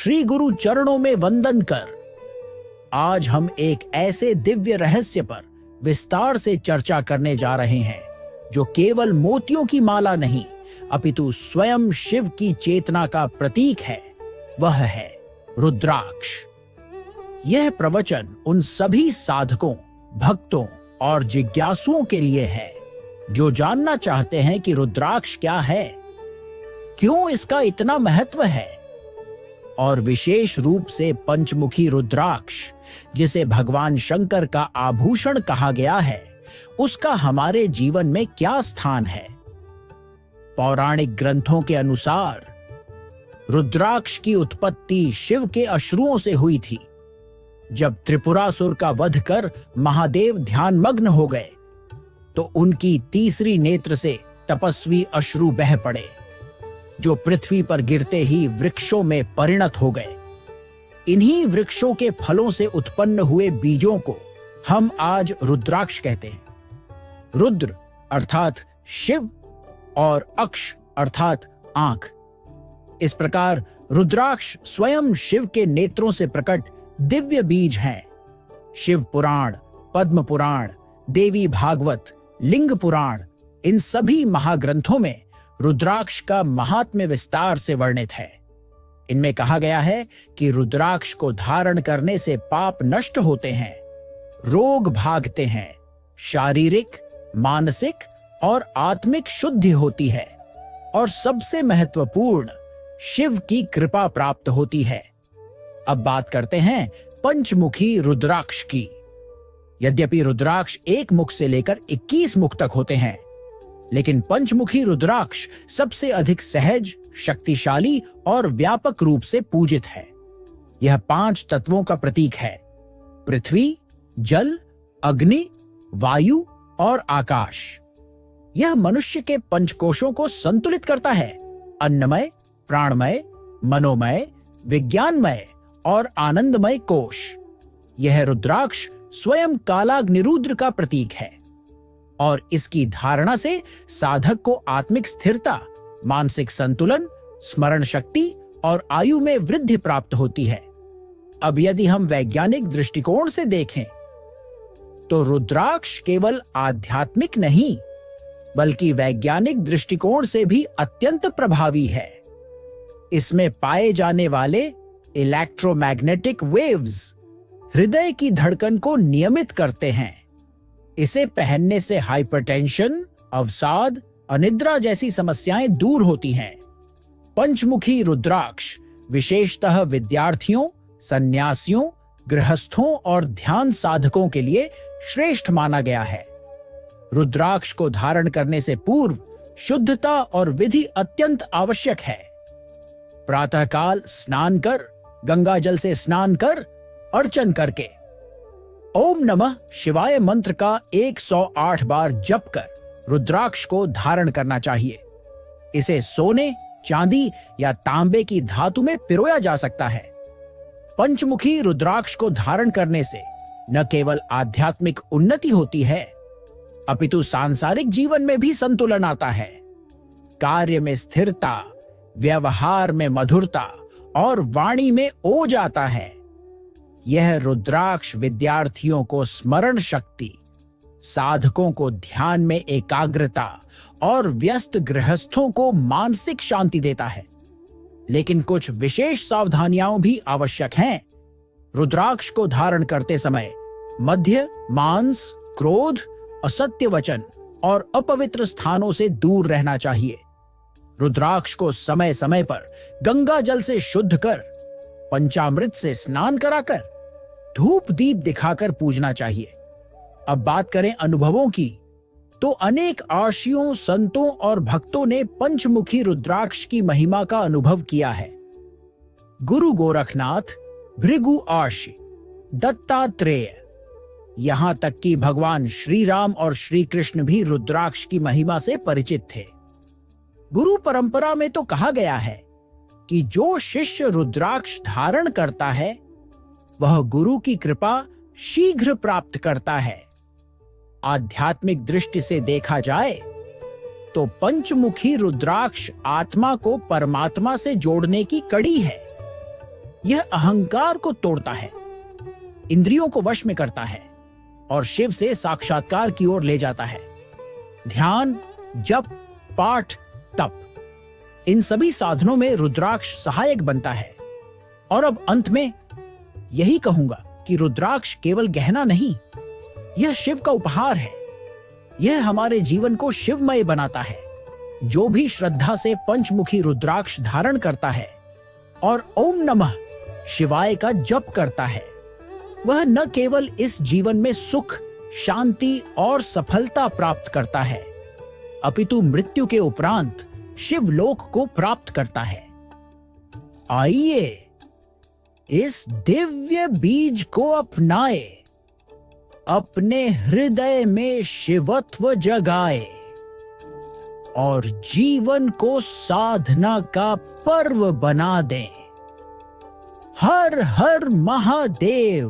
श्री गुरु चरणों में वंदन कर आज हम एक ऐसे दिव्य रहस्य पर विस्तार से चर्चा करने जा रहे हैं जो केवल मोतियों की माला नहीं अपितु स्वयं शिव की चेतना का प्रतीक है। वह है रुद्राक्ष। यह प्रवचन उन सभी साधकों, भक्तों और जिज्ञासुओं के लिए है जो जानना चाहते हैं कि रुद्राक्ष क्या है, क्यों इसका इतना महत्व है और विशेष रूप से पंचमुखी रुद्राक्ष जिसे भगवान शंकर का आभूषण कहा गया है, उसका हमारे जीवन में क्या स्थान है। पौराणिक ग्रंथों के अनुसार रुद्राक्ष की उत्पत्ति शिव के अश्रुओं से हुई थी। जब त्रिपुरासुर का वध कर महादेव ध्यानमग्न हो गए तो उनकी तीसरी नेत्र से तपस्वी अश्रु बह पड़े जो पृथ्वी पर गिरते ही वृक्षों में परिणत हो गए। इन्हीं वृक्षों के फलों से उत्पन्न हुए बीजों को हम आज रुद्राक्ष कहते हैं। रुद्र अर्थात शिव और अक्ष अर्थात आंख। इस प्रकार रुद्राक्ष स्वयं शिव के नेत्रों से प्रकट दिव्य बीज हैं। शिव पुराण, पद्म पुराण, देवी भागवत, लिंग पुराण, इन सभी महाग्रंथों में रुद्राक्ष का महात्म्य विस्तार से वर्णित है। इनमें कहा गया है कि रुद्राक्ष को धारण करने से पाप नष्ट होते हैं, रोग भागते हैं, शारीरिक, मानसिक और आत्मिक शुद्धि होती है और सबसे महत्वपूर्ण शिव की कृपा प्राप्त होती है। अब बात करते हैं पंचमुखी रुद्राक्ष की। यद्यपि रुद्राक्ष एक मुख से लेकर 21 मुख तक होते हैं, लेकिन पंचमुखी रुद्राक्ष सबसे अधिक सहज, शक्तिशाली और व्यापक रूप से पूजित है। यह 5 तत्वों का प्रतीक है: पृथ्वी, जल, अग्नि, वायु और आकाश। यह मनुष्य के पंचकोशों को संतुलित करता है: अन्नमय, प्राणमय, मनोमय, विज्ञानमय और आनंदमय कोश। यह रुद्राक्ष स्वयं कालाग्निरुद्र का प्रतीक है और इसकी धारणा से साधक को आत्मिक स्थिरता, मानसिक संतुलन, स्मरण शक्ति और आयु में वृद्धि प्राप्त होती है। अब यदि हम वैज्ञानिक दृष्टिकोण से देखें तो रुद्राक्ष केवल आध्यात्मिक नहीं बल्कि वैज्ञानिक दृष्टिकोण से भी अत्यंत प्रभावी है। इसमें पाए जाने वाले इलेक्ट्रोमैग्नेटिक वेव्स हृदय की धड़कन को नियमित करते हैं। इसे पहनने से हाइपरटेंशन, अवसाद, अनिद्रा जैसी समस्याएं दूर होती हैं। पंचमुखी रुद्राक्ष विशेषतः विद्यार्थियों, सन्यासियों, गृहस्थों और ध्यान साधकों के लिए श्रेष्ठ माना गया है। रुद्राक्ष को धारण करने से पूर्व शुद्धता और विधि अत्यंत आवश्यक है। प्रातःकाल स्नान कर, गंगा जल से स्नान कर, अर्चन करके ओम नमः शिवाय मंत्र का 108 बार जप कर रुद्राक्ष को धारण करना चाहिए। इसे सोने, चांदी या तांबे की धातु में पिरोया जा सकता है। पंचमुखी रुद्राक्ष को धारण करने से न केवल आध्यात्मिक उन्नति होती है अपितु सांसारिक जीवन में भी संतुलन आता है। कार्य में स्थिरता, व्यवहार में मधुरता और वाणी में ओज आता है। यह रुद्राक्ष विद्यार्थियों को स्मरण शक्ति, साधकों को ध्यान में एकाग्रता और व्यस्त गृहस्थों को मानसिक शांति देता है। लेकिन कुछ विशेष सावधानियां भी आवश्यक हैं। रुद्राक्ष को धारण करते समय मध्य, मांस, क्रोध, असत्य वचन और अपवित्र स्थानों से दूर रहना चाहिए। रुद्राक्ष को समय समय पर गंगा जल से शुद्ध कर, पंचामृत से स्नान कराकर, धूप दीप दिखाकर पूजना चाहिए। अब बात करें अनुभवों की, तो अनेक आर्षियों, संतों और भक्तों ने पंचमुखी रुद्राक्ष की महिमा का अनुभव किया है। गुरु गोरखनाथ, भृगु आर्षि, दत्तात्रेय, यहां तक कि भगवान श्री राम और श्री कृष्ण भी रुद्राक्ष की महिमा से परिचित थे। गुरु परंपरा में तो कहा गया है कि जो शिष्य रुद्राक्ष धारण करता है वह गुरु की कृपा शीघ्र प्राप्त करता है। आध्यात्मिक दृष्टि से देखा जाए तो पंचमुखी रुद्राक्ष आत्मा को परमात्मा से जोड़ने की कड़ी है। यह अहंकार को तोड़ता है, इंद्रियों को वश में करता है और शिव से साक्षात्कार की ओर ले जाता है। ध्यान, जप, पाठ, तप, इन सभी साधनों में रुद्राक्ष सहायक बनता है। और अब अंत में यही कहूंगा कि रुद्राक्ष केवल गहना नहीं, यह शिव का उपहार है। यह हमारे जीवन को शिवमय बनाता है। जो भी श्रद्धा से पंचमुखी रुद्राक्ष धारण करता है और ओम नमः शिवाय का जप करता है, वह न केवल इस जीवन में सुख, शांति और सफलता प्राप्त करता है, अपितु मृत्यु के उपरांत शिवलोक को प्राप्त करता है। आइए इस दिव्य बीज को अपनाए, अपने हृदय में शिवत्व जगाए और जीवन को साधना का पर्व बना दें। हर हर महादेव।